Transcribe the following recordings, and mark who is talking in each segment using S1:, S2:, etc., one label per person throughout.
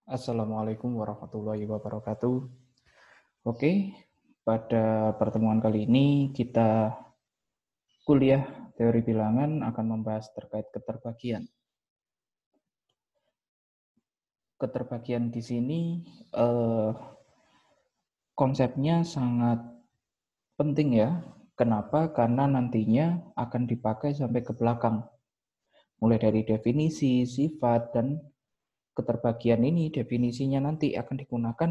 S1: Assalamualaikum warahmatullahi wabarakatuh. Oke, pada pertemuan kali ini kita kuliah teori bilangan akan membahas terkait keterbagian. Keterbagian di sini konsepnya sangat penting ya. Kenapa? Karena nantinya akan dipakai sampai ke belakang. Mulai dari definisi, sifat, dan keterbagian ini definisinya nanti akan digunakan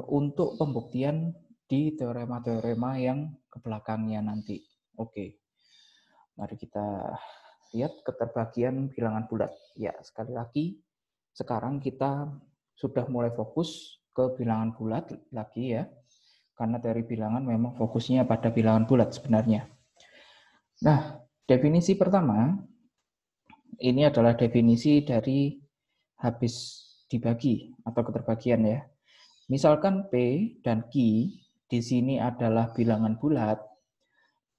S1: untuk pembuktian di teorema-teorema yang ke belakangnya nanti. Oke, mari kita lihat keterbagian bilangan bulat. Ya, sekali lagi, sekarang kita sudah mulai fokus ke bilangan bulat lagi ya, karena teori bilangan memang fokusnya pada bilangan bulat sebenarnya. Nah, definisi pertama, ini adalah definisi dari habis dibagi atau keterbagian ya. Misalkan P dan Q di sini adalah bilangan bulat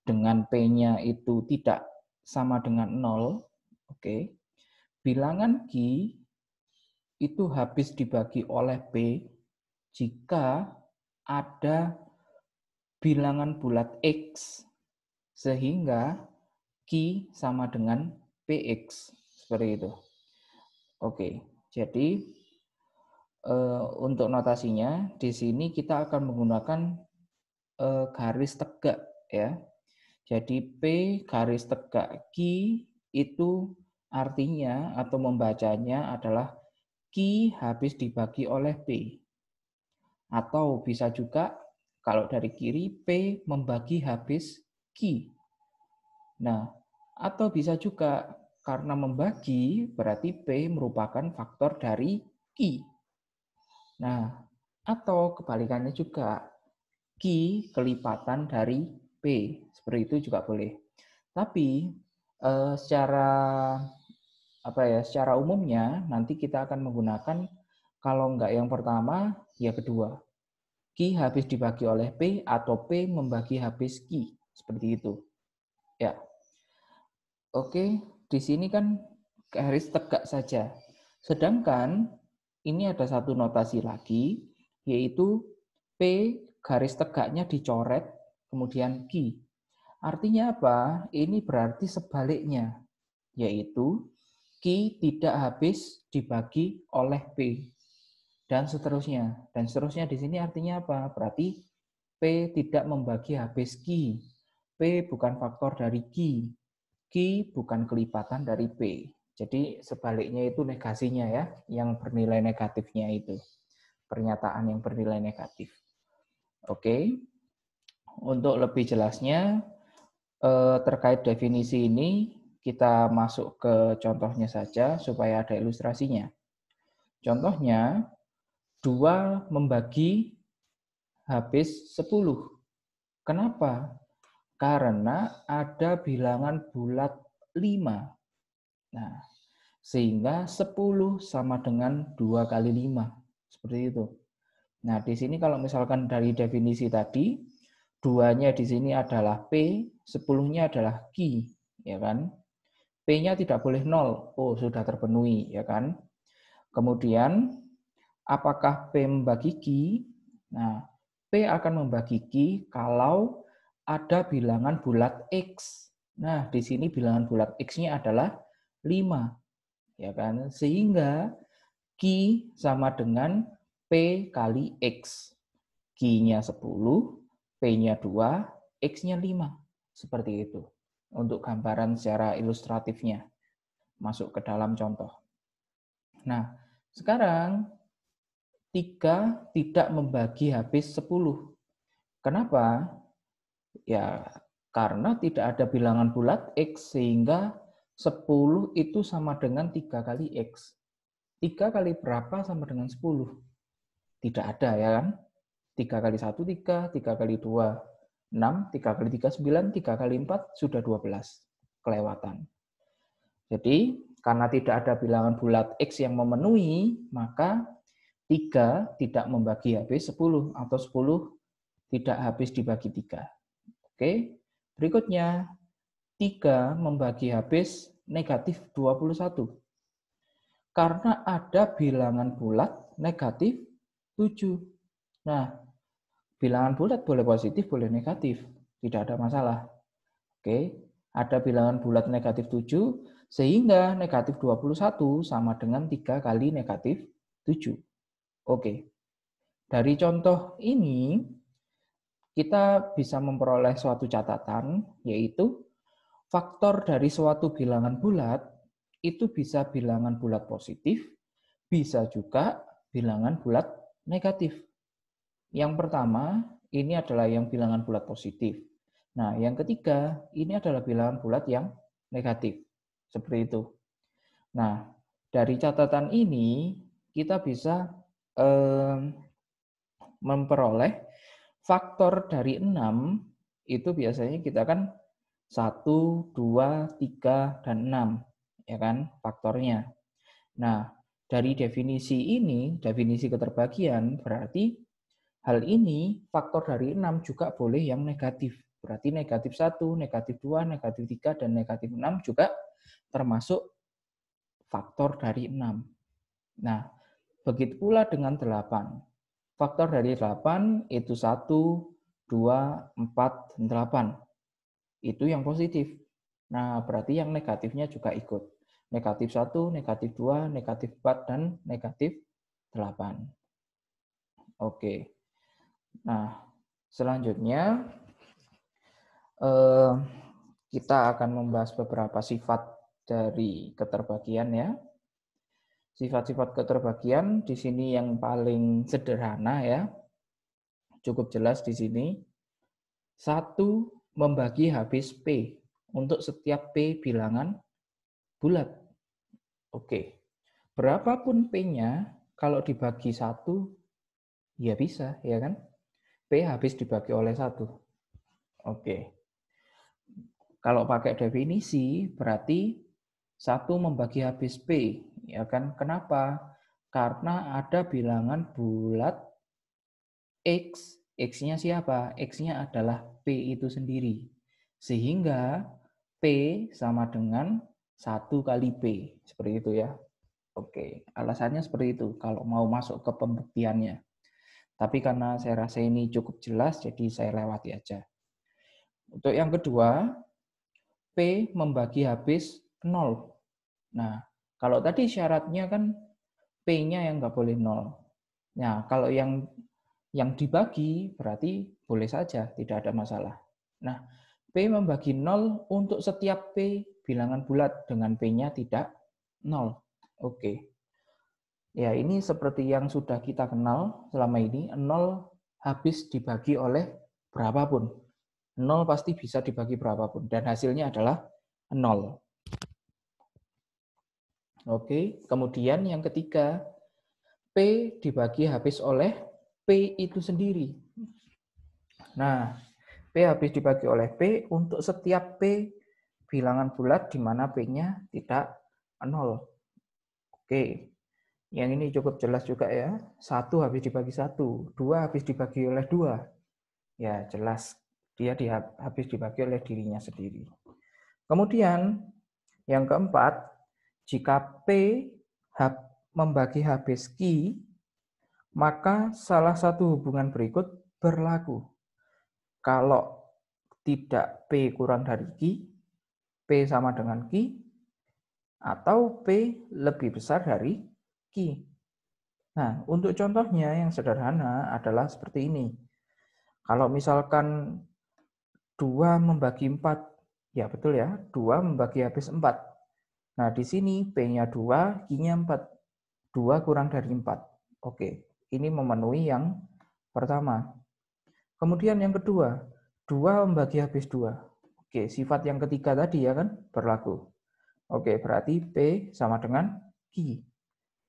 S1: dengan P-nya itu tidak sama dengan 0. Oke. Bilangan Q itu habis dibagi oleh P jika ada bilangan bulat X sehingga Q sama dengan PX. Seperti itu. Oke. Jadi untuk notasinya di sini kita akan menggunakan garis tegak ya. Jadi P garis tegak Q itu artinya atau membacanya adalah Q habis dibagi oleh P. Atau bisa juga kalau dari kiri P membagi habis Q. Nah, atau bisa juga karena membagi berarti P merupakan faktor dari Q. Nah, atau kebalikannya juga Q kelipatan dari P. Seperti itu juga boleh. Tapi secara umumnya nanti kita akan menggunakan kalau enggak yang pertama, ya kedua. Q habis dibagi oleh P atau P membagi habis Q. Seperti itu. Ya. Oke, di sini kan garis tegak saja. Sedangkan ini ada satu notasi lagi, yaitu P garis tegaknya dicoret, kemudian Q. Artinya apa? Ini berarti sebaliknya, yaitu Q tidak habis dibagi oleh P. Dan seterusnya. Dan seterusnya di sini artinya apa? Berarti P tidak membagi habis Q. P bukan faktor dari Q. Q bukan kelipatan dari P. Jadi sebaliknya itu negasinya ya, yang bernilai negatifnya itu. Pernyataan yang bernilai negatif. Oke. Untuk lebih jelasnya terkait definisi ini kita masuk ke contohnya saja supaya ada ilustrasinya. Contohnya 2 membagi habis 10. Kenapa? Karena ada bilangan bulat 5. Nah, sehingga 10 sama dengan 2 kali 5. Seperti itu. Nah, di sini kalau misalkan dari definisi tadi, 2-nya di sini adalah P, 10-nya adalah Q, ya kan? P-nya tidak boleh 0. Oh, sudah terpenuhi, ya kan? Kemudian, apakah P membagi Q? Nah, P akan membagi Q kalau ada bilangan bulat X. Nah, di sini bilangan bulat X-nya adalah 5. Ya kan? Sehingga Q sama dengan P kali X. Q-nya 10, P-nya 2, X-nya 5. Seperti itu. Untuk gambaran secara ilustratifnya. Masuk ke dalam contoh. Nah, sekarang 3 tidak membagi habis 10. Kenapa? Ya, karena tidak ada bilangan bulat X sehingga 10 itu sama dengan 3 kali X. 3 kali berapa sama dengan 10? Tidak ada ya kan? 3 kali 1, 3, 3 kali 2, 6, 3 kali 3, 9, 3 kali 4, sudah 12. Kelewatan. Jadi, karena tidak ada bilangan bulat X yang memenuhi, maka 3 tidak membagi habis 10, atau 10 tidak habis dibagi 3. Oke, berikutnya 3 membagi habis negatif 21. Karena ada bilangan bulat negatif 7. Nah, bilangan bulat boleh positif, boleh negatif. Tidak ada masalah. Oke, ada bilangan bulat negatif 7, sehingga negatif 21 sama dengan 3 kali negatif 7. Oke, dari contoh ini, kita bisa memperoleh suatu catatan, yaitu faktor dari suatu bilangan bulat itu bisa bilangan bulat positif, bisa juga bilangan bulat negatif. Yang pertama, ini adalah yang bilangan bulat positif. Nah, yang ketiga, ini adalah bilangan bulat yang negatif. Seperti itu. Nah, dari catatan ini, kita bisa memperoleh faktor dari 6, itu biasanya kita kan 1, 2, 3, dan 6. Ya kan, faktornya. Nah, dari definisi ini, definisi keterbagian, berarti hal ini faktor dari 6 juga boleh yang negatif. Berarti negatif 1, negatif 2, negatif 3, dan negatif 6 juga termasuk faktor dari 6. Nah, begitu pula dengan 8. Faktor dari 8 itu 1, 2, 4, dan 8. Itu yang positif. Nah, berarti yang negatifnya juga ikut. Negatif 1, negatif 2, negatif 4, dan negatif 8. Oke. Nah, selanjutnya kita akan membahas beberapa sifat dari keterbagian ya. Sifat-sifat keterbagian di sini yang paling sederhana ya. Cukup jelas di sini. 1, membagi habis P untuk setiap P bilangan bulat. Oke. Berapapun P-nya, kalau dibagi 1, ya bisa, ya kan? P habis dibagi oleh 1. Oke. Kalau pakai definisi, berarti 1 membagi habis P, ya kan? Kenapa? Karena ada bilangan bulat X. X-nya siapa? X-nya adalah P itu sendiri. Sehingga P sama dengan 1 kali P. Seperti itu ya. Oke, alasannya seperti itu kalau mau masuk ke pembuktiannya. Tapi karena saya rasa ini cukup jelas, jadi saya lewati aja. Untuk yang kedua, P membagi habis 0. Nah, kalau tadi syaratnya kan P-nya yang nggak boleh 0. Nah, kalau yang dibagi berarti boleh saja, tidak ada masalah. Nah, P membagi 0 untuk setiap P bilangan bulat dengan P-nya tidak 0. Oke. Ya, ini seperti yang sudah kita kenal selama ini, 0 habis dibagi oleh berapapun. 0 pasti bisa dibagi berapapun, dan hasilnya adalah 0. Oke, kemudian yang ketiga, P dibagi habis oleh P itu sendiri. Nah, P habis dibagi oleh P untuk setiap P bilangan bulat di mana P-nya tidak 0. Oke, yang ini cukup jelas juga ya. 1 habis dibagi 1, 2 habis dibagi oleh 2. Ya, jelas dia habis dibagi oleh dirinya sendiri. Kemudian, yang keempat, jika P membagi habis Q, maka salah satu hubungan berikut berlaku. Kalau tidak P kurang dari Q, P sama dengan Q, atau P lebih besar dari Q. Nah, untuk contohnya yang sederhana adalah seperti ini. Kalau misalkan 2 membagi 4, ya betul ya, 2 membagi habis 4. Nah, di sini P-nya 2, Q-nya 4. 2 kurang dari 4. Oke, ini memenuhi yang pertama. Kemudian yang kedua, 2 membagi habis 2. Oke, sifat yang ketiga tadi ya kan, berlaku. Oke, berarti P sama dengan Q.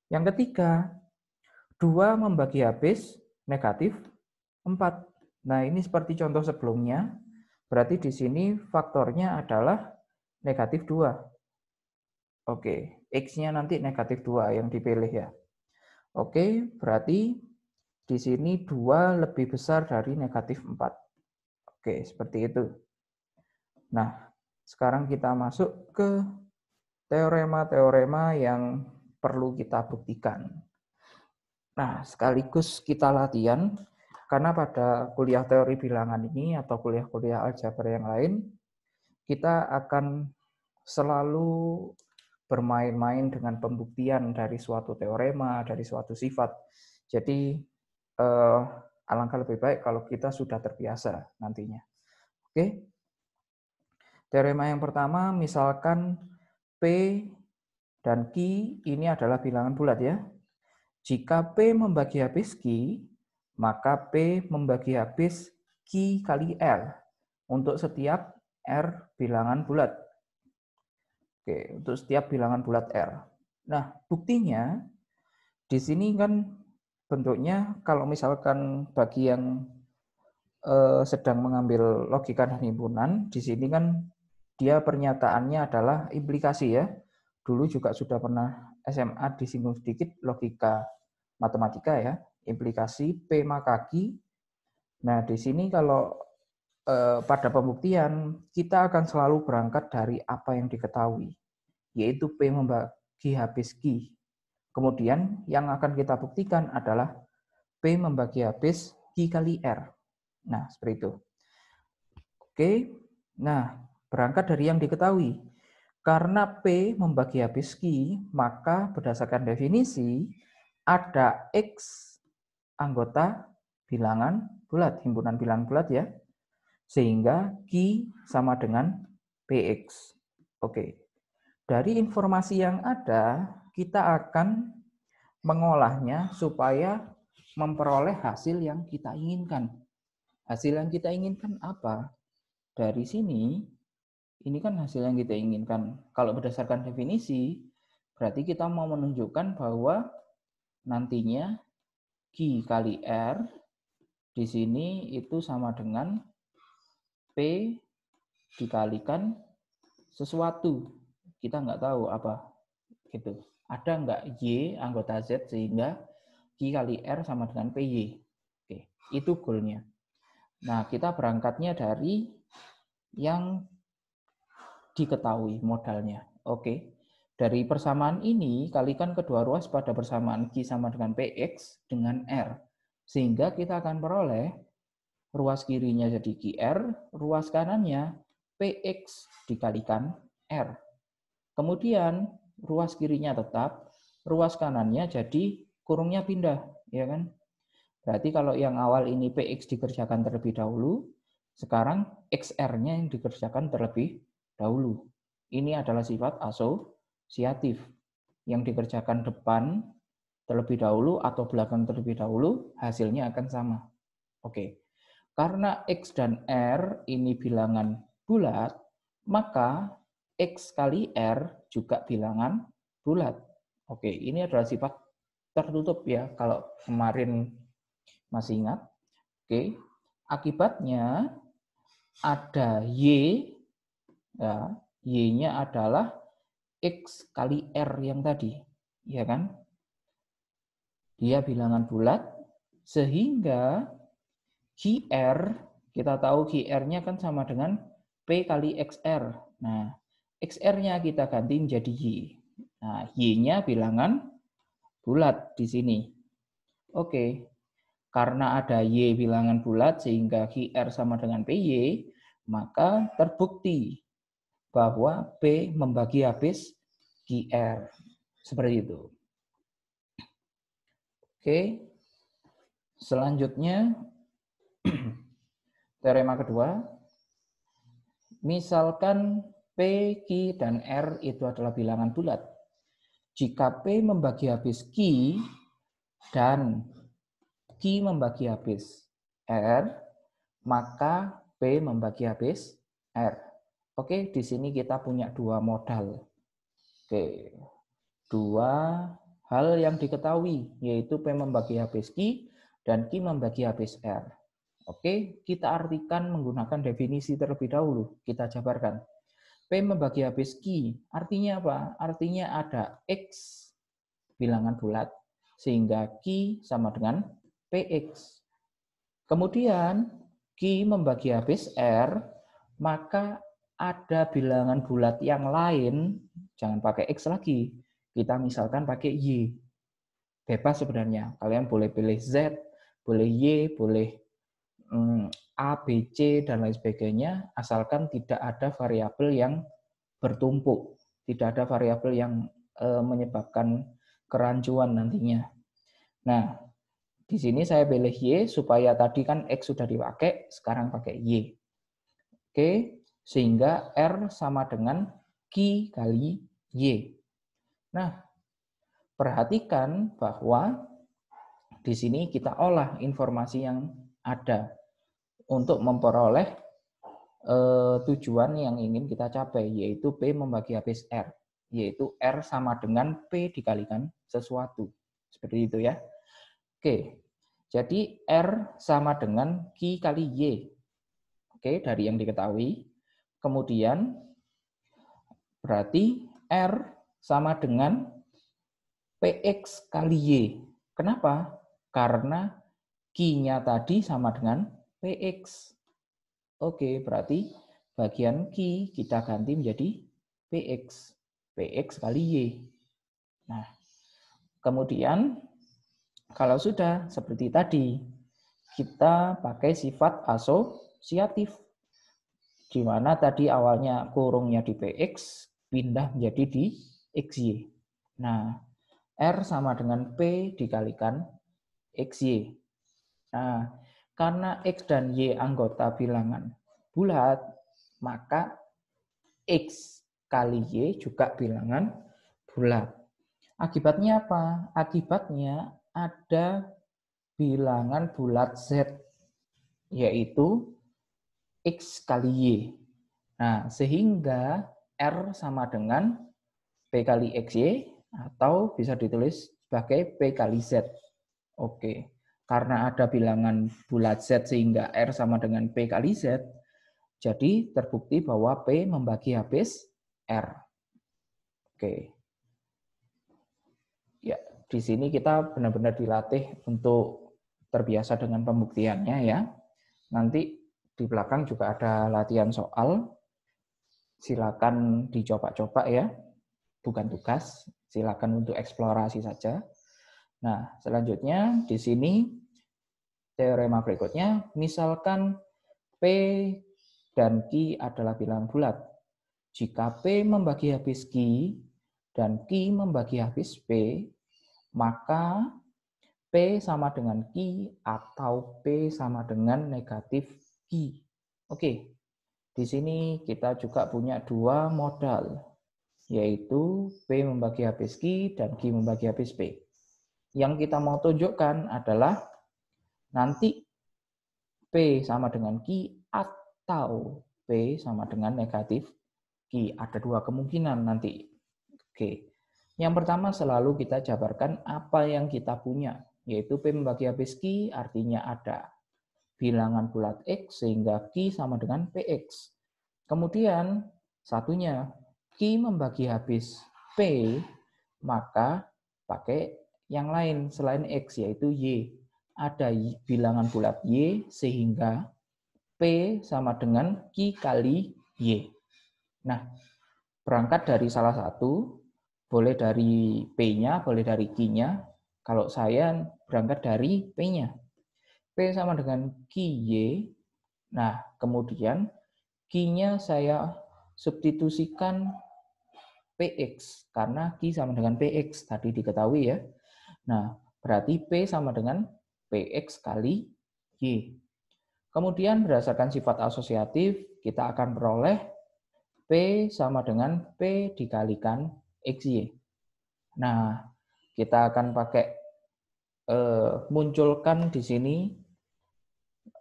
S1: Yang ketiga, 2 membagi habis negatif 4. Nah, ini seperti contoh sebelumnya. Berarti di sini faktornya adalah negatif 2. Oke, X-nya nanti negatif 2 yang dipilih ya. Oke, berarti di sini 2 lebih besar dari negatif 4. Oke, seperti itu. Nah, sekarang kita masuk ke teorema-teorema yang perlu kita buktikan. Nah, sekaligus kita latihan, karena pada kuliah teori bilangan ini atau kuliah-kuliah aljabar yang lain, kita akan selalu bermain-main dengan pembuktian dari suatu teorema, dari suatu sifat. Jadi, alangkah lebih baik kalau kita sudah terbiasa nantinya. Oke? Teorema yang pertama, misalkan P dan Q ini adalah bilangan bulat ya. Jika P membagi habis Q, maka P membagi habis Q kali R untuk setiap R bilangan bulat. Oke, untuk setiap bilangan bulat R. Nah, buktinya di sini kan bentuknya kalau misalkan bagi yang sedang mengambil logika dan himpunan, di sini kan dia pernyataannya adalah implikasi ya. Dulu juga sudah pernah SMA disinggung sedikit logika matematika ya, implikasi P maka Q. Nah, di sini kalau pada pembuktian kita akan selalu berangkat dari apa yang diketahui, yaitu P membagi habis Q. Kemudian yang akan kita buktikan adalah P membagi habis Q kali R. Nah, seperti itu. Oke, nah berangkat dari yang diketahui. Karena P membagi habis Q, maka berdasarkan definisi ada X anggota bilangan bulat, himpunan bilangan bulat ya. Sehingga Q sama dengan PX. Oke. Dari informasi yang ada, kita akan mengolahnya supaya memperoleh hasil yang kita inginkan. Hasil yang kita inginkan apa? Dari sini, ini kan hasil yang kita inginkan. Kalau berdasarkan definisi, berarti kita mau menunjukkan bahwa nantinya Q kali R di sini itu sama dengan P dikalikan sesuatu. Kita nggak tahu apa. Gitu. Ada nggak Y anggota Z sehingga Q kali R sama dengan PY. Oke, itu goalnya. Nah, kita berangkatnya dari yang diketahui modalnya. Oke. Dari persamaan ini, kalikan kedua ruas pada persamaan Q sama dengan PX dengan R. Sehingga kita akan peroleh ruas kirinya jadi QR, ruas kanannya PX dikalikan R. Kemudian, ruas kirinya tetap, ruas kanannya jadi kurungnya pindah, ya kan? Berarti kalau yang awal ini PX dikerjakan terlebih dahulu, sekarang XR-nya yang dikerjakan terlebih dahulu. Ini adalah sifat asosiatif. Yang dikerjakan depan terlebih dahulu atau belakang terlebih dahulu, hasilnya akan sama. Oke. Karena X dan R ini bilangan bulat, maka X kali R juga bilangan bulat. Oke, ini adalah sifat tertutup ya, kalau kemarin masih ingat. Oke, akibatnya ada Y, ya, Y-nya adalah X kali R yang tadi, ya kan? Dia bilangan bulat, sehingga QR, kita tahu QR-nya kan sama dengan P kali XR. Nah, XR-nya kita ganti menjadi Y. Nah, Y-nya bilangan bulat di sini. Oke, karena ada Y bilangan bulat sehingga QR sama dengan PY, maka terbukti bahwa P membagi habis QR. Seperti itu. Oke, selanjutnya teorema kedua. Misalkan P, Q, dan R itu adalah bilangan bulat. Jika P membagi habis Q dan Q membagi habis R, maka P membagi habis R. Oke, di sini kita punya dua modal. Oke, dua hal yang diketahui, yaitu P membagi habis Q dan Q membagi habis R. Oke, kita artikan menggunakan definisi terlebih dahulu. Kita jabarkan. P membagi habis Q, artinya apa? Artinya ada X bilangan bulat, sehingga Q sama dengan PX. Kemudian, Q membagi habis R, maka ada bilangan bulat yang lain, jangan pakai X lagi. kita misalkan pakai Y. Bebas sebenarnya. Kalian boleh pilih Z, boleh Y, boleh A, B, C, dan lain sebagainya, asalkan tidak ada variabel yang bertumpuk. Tidak ada variabel yang menyebabkan kerancuan nantinya. Nah, di sini saya pilih Y, supaya tadi kan X sudah dipakai, sekarang pakai Y. Oke, sehingga R sama dengan Q kali Y. Nah, perhatikan bahwa di sini kita olah informasi yang ada untuk memperoleh tujuan yang ingin kita capai, yaitu P membagi habis R, yaitu R sama dengan P dikalikan sesuatu. Seperti itu ya. Oke, jadi R sama dengan Q kali Y. Oke, dari yang diketahui. Kemudian berarti R sama dengan PX kali Y. Kenapa? Karena Q-nya tadi sama dengan PX. Oke, berarti bagian Q kita ganti menjadi PX. PX kali Y. Nah, kemudian kalau sudah seperti tadi, kita pakai sifat asosiatif. Di mana tadi awalnya kurungnya di PX, pindah menjadi di XY. Nah, R sama dengan P dikalikan XY. Nah, karena X dan Y anggota bilangan bulat, maka X kali Y juga bilangan bulat. Akibatnya apa? Akibatnya ada bilangan bulat Z, yaitu X kali Y. Nah, sehingga R sama dengan P kali XY, atau bisa ditulis sebagai P kali Z. Oke, karena ada bilangan bulat Z sehingga R sama dengan P kali Z, jadi terbukti bahwa P membagi habis R. Oke. Ya, di sini kita benar-benar dilatih untuk terbiasa dengan pembuktiannya ya. Nanti di belakang juga ada latihan soal. Silakan dicoba-coba ya. Bukan tugas, silakan untuk eksplorasi saja. Nah, selanjutnya di sini teorema berikutnya, misalkan P dan Q adalah bilangan bulat. Jika P membagi habis Q dan Q membagi habis P, maka P sama dengan Q atau P sama dengan negatif Q. Oke, di sini kita juga punya dua modal, yaitu P membagi habis Q dan Q membagi habis P. Yang kita mau tunjukkan adalah nanti P sama dengan Q atau P sama dengan negatif Q. Ada dua kemungkinan nanti. Oke. Yang pertama selalu kita jabarkan apa yang kita punya, yaitu P membagi habis Q artinya ada bilangan bulat X sehingga Q sama dengan PX. Kemudian satunya Q membagi habis P, maka pakai yang lain selain X yaitu Y. Ada bilangan bulat Y sehingga P sama dengan Q kali Y. Nah, berangkat dari salah satu, boleh dari P-nya, boleh dari Q-nya. Kalau saya berangkat dari P-nya. P sama dengan QY. Nah, kemudian Q-nya saya substitusikan PX. Karena Q sama dengan PX. Tadi diketahui ya. Nah, berarti P sama dengan PX kali Y. Kemudian berdasarkan sifat asosiatif, kita akan peroleh P sama dengan P dikalikan XY. Nah, kita akan pakai munculkan di sini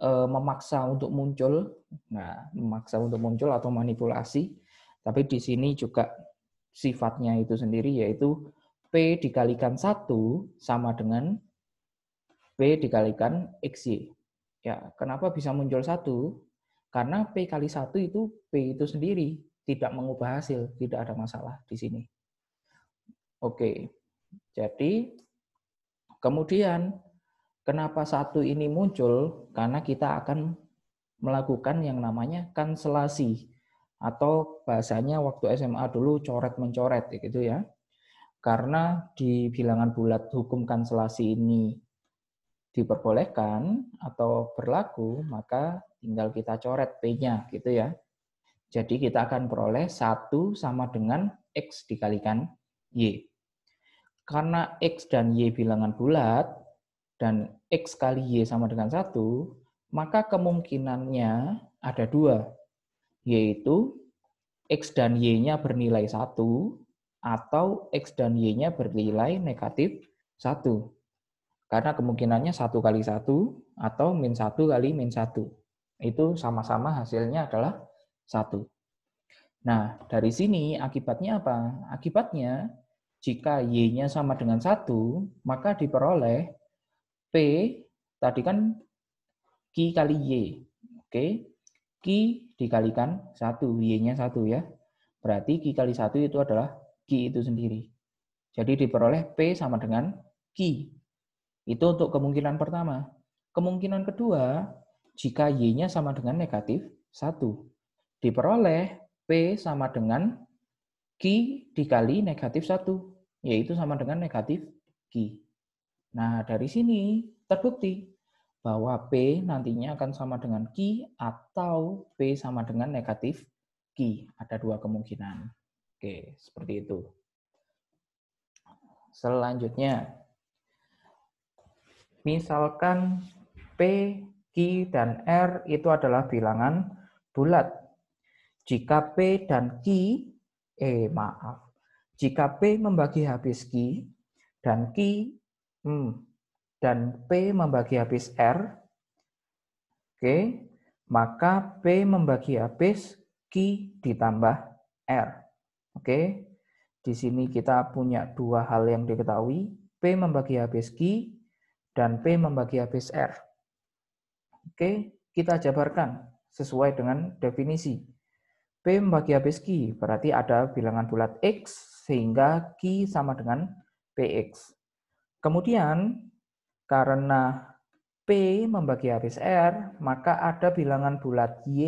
S1: memaksa untuk muncul. Nah, memaksa untuk muncul atau manipulasi. Tapi di sini juga sifatnya itu sendiri yaitu P dikalikan 1 sama dengan P dikalikan XY. Ya, kenapa bisa muncul 1? Karena P kali 1 itu P itu sendiri. Tidak mengubah hasil, tidak ada masalah di sini. Oke, jadi kemudian kenapa 1 ini muncul? Karena kita akan melakukan yang namanya kanselasi. Atau bahasanya waktu SMA dulu coret-mencoret gitu ya. Karena di bilangan bulat hukum kanselasi ini diperbolehkan atau berlaku, maka tinggal kita coret P-nya gitu ya. Jadi kita akan peroleh 1 sama dengan X dikalikan Y. Karena X dan Y bilangan bulat, dan X kali Y sama dengan 1, maka kemungkinannya ada 2, yaitu X dan Y-nya bernilai 1, atau X dan Y-nya bernilai negatif 1. Karena kemungkinannya 1 kali 1 atau min 1 kali min 1. Itu sama-sama hasilnya adalah 1. Nah, dari sini akibatnya apa? Akibatnya, jika Y-nya sama dengan 1, maka diperoleh P, tadi kan Q kali Y. Oke, Q dikalikan 1, Y-nya 1 ya. Berarti Q kali 1 itu adalah Q itu sendiri. Jadi diperoleh P sama dengan Q. Itu untuk kemungkinan pertama. Kemungkinan kedua, jika Y-nya sama dengan negatif 1. Diperoleh P sama dengan Q dikali negatif 1. Yaitu sama dengan negatif Q. Nah, dari sini terbukti bahwa P nantinya akan sama dengan Q atau P sama dengan negatif Q. Ada 2 kemungkinan. Oke, seperti itu. Selanjutnya, misalkan P, Q, dan R itu adalah bilangan bulat. Jika P dan Q, jika P membagi habis Q dan dan P membagi habis R, oke, maka P membagi habis Q ditambah R. Oke, di sini kita punya 2 hal yang diketahui, P membagi habis Q dan P membagi habis R. Oke, kita jabarkan sesuai dengan definisi. P membagi habis Q, berarti ada bilangan bulat X, sehingga Q sama dengan PX. Kemudian, karena P membagi habis R, maka ada bilangan bulat Y,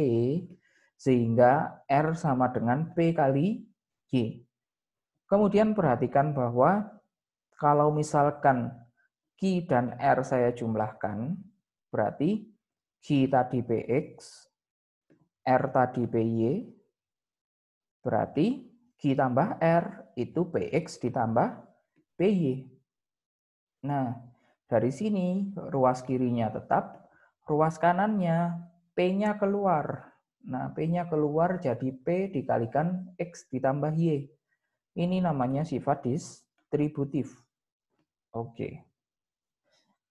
S1: sehingga R sama dengan P kali Y. Kemudian perhatikan bahwa kalau misalkan Q dan R saya jumlahkan, berarti Q tadi PX, R tadi PY, berarti Q tambah R itu PX ditambah PY. Nah, dari sini ruas kirinya tetap, ruas kanannya P-nya keluar. Nah, P-nya keluar jadi P dikalikan X ditambah Y. Ini namanya sifat distributif. Oke.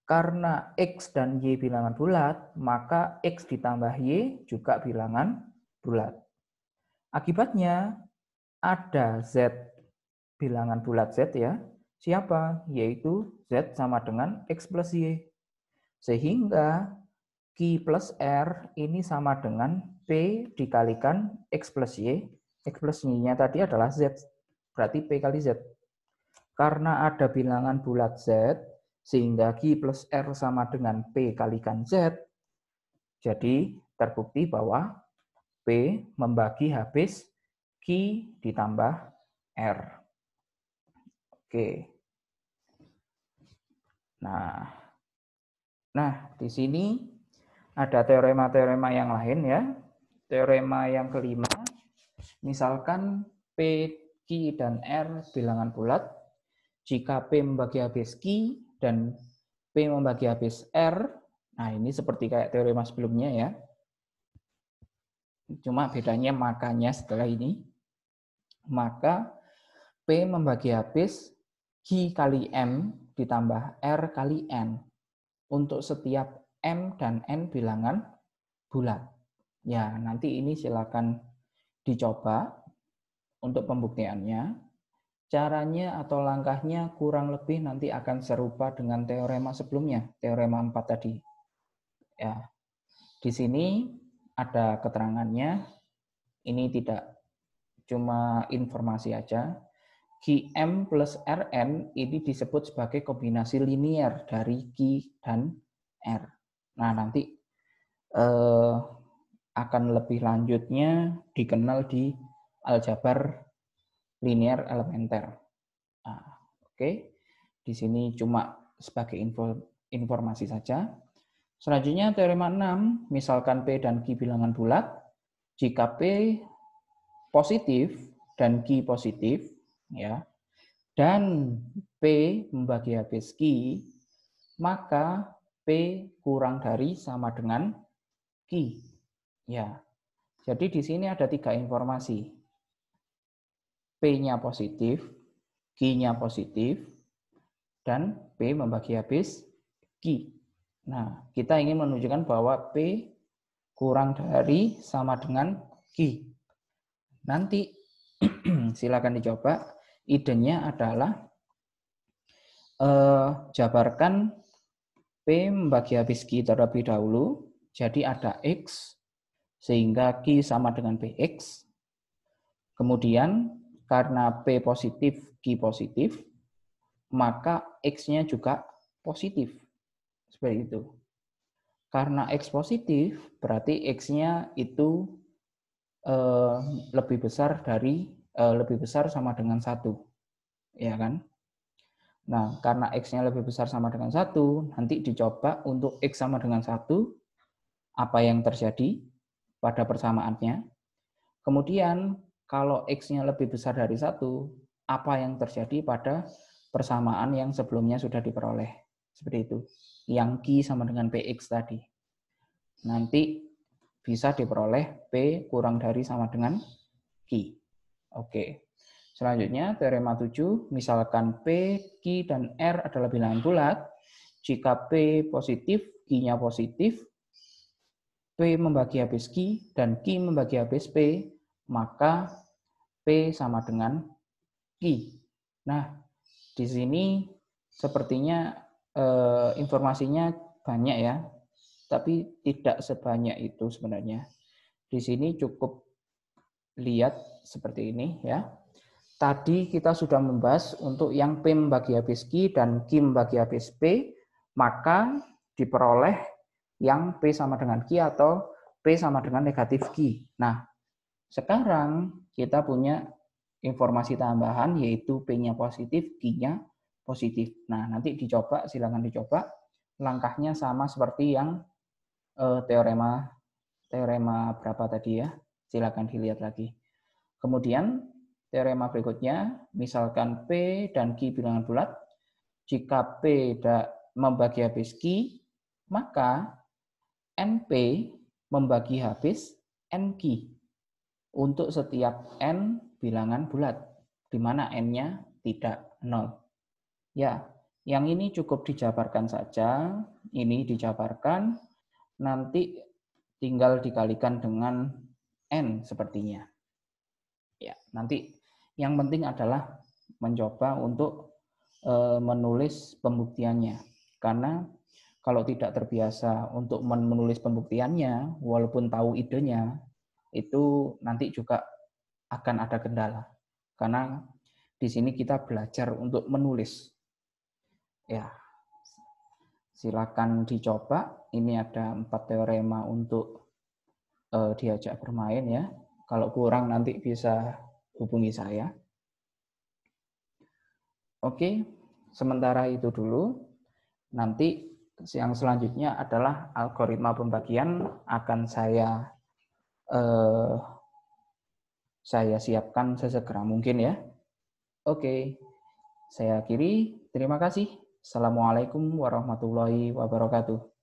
S1: Karena X dan Y bilangan bulat, maka X ditambah Y juga bilangan bulat. Akibatnya ada Z bilangan bulat Z ya. Siapa? Yaitu Z sama dengan X plus Y. Sehingga Q plus R ini sama dengan P dikalikan X plus Y. X plus Y-nya tadi adalah Z. Berarti P kali Z. Karena ada bilangan bulat Z, sehingga Q plus R sama dengan P kalikan Z, jadi terbukti bahwa P membagi habis Q ditambah R. Oke. Nah, di sini ada teorema-teorema yang lain ya. Teorema yang kelima, misalkan P, Q, dan R bilangan bulat, jika P membagi habis Q dan P membagi habis R, nah ini seperti kayak teorema sebelumnya ya. Cuma bedanya makanya setelah ini, maka P membagi habis Q kali M ditambah R kali N untuk setiap M dan N bilangan bulat. Ya, nanti ini silakan dicoba untuk pembuktiannya. Caranya atau langkahnya kurang lebih nanti akan serupa dengan teorema sebelumnya, teorema 4 tadi. Ya. Di sini ada keterangannya. Ini tidak cuma informasi aja. Qm plus Rn ini disebut sebagai kombinasi linier dari Q dan R. Nah, nanti akan lebih lanjutnya dikenal di aljabar linier elementer. Nah, Oke, di sini cuma sebagai informasi saja. Selanjutnya teorema 6, misalkan P dan Q bilangan bulat, jika P positif dan Q positif, ya, dan P membagi habis Q, maka P kurang dari sama dengan Q. Ya, jadi di sini ada 3 informasi. P-nya positif, Q-nya positif, dan P membagi habis Q. Nah, kita ingin menunjukkan bahwa P kurang dari sama dengan Q. Nanti silakan dicoba. Idenya adalah jabarkan P membagi habis Q terlebih dahulu. Jadi ada X, sehingga Q sama dengan PX. Kemudian karena P positif, Q positif, maka X-nya juga positif. Seperti itu. Karena X positif, berarti X-nya itu lebih besar sama dengan 1. Ya kan? Nah, karena X-nya lebih besar sama dengan 1, nanti dicoba untuk X sama dengan 1, apa yang terjadi pada persamaannya. Kemudian, kalau X-nya lebih besar dari 1, apa yang terjadi pada persamaan yang sebelumnya sudah diperoleh. Seperti itu. Yang Q sama dengan PX tadi. Nanti bisa diperoleh P kurang dari sama dengan Q. Oke. Selanjutnya, teorema 7, misalkan P, Q, dan R adalah bilangan bulat, jika P positif, Q-nya positif, P membagi habis Q, dan Q membagi habis P, maka P sama dengan Q. Nah, di sini sepertinya informasinya banyak ya, tapi tidak sebanyak itu sebenarnya. Di sini cukup lihat seperti ini ya. Tadi kita sudah membahas untuk yang P membagi habis Q dan Q membagi habis P, maka diperoleh yang P sama dengan Q atau P sama dengan negatif Q. Nah, sekarang kita punya informasi tambahan yaitu P-nya positif, Q-nya positif. Nah, nanti dicoba, silakan dicoba. Langkahnya sama seperti yang teorema berapa tadi ya. Silakan dilihat lagi. Kemudian teorema berikutnya, misalkan P dan Q bilangan bulat, jika P membagi habis Q, maka NP membagi habis NQ untuk setiap N bilangan bulat, di mana N-nya tidak 0. Ya, yang ini cukup dijabarkan saja, ini dijabarkan, nanti tinggal dikalikan dengan N sepertinya. Ya, nanti yang penting adalah mencoba untuk menulis pembuktiannya. Karena kalau tidak terbiasa untuk menulis pembuktiannya, walaupun tahu idenya, itu nanti juga akan ada kendala. Karena di sini kita belajar untuk menulis. Ya, silakan dicoba. Ini ada 4 teorema untuk diajak bermain ya. Kalau kurang nanti bisa hubungi saya. Oke, sementara itu dulu. Nanti yang selanjutnya adalah algoritma pembagian akan saya siapkan sesegera mungkin ya. Oke, saya akhiri. Terima kasih. Assalamualaikum warahmatullahi wabarakatuh.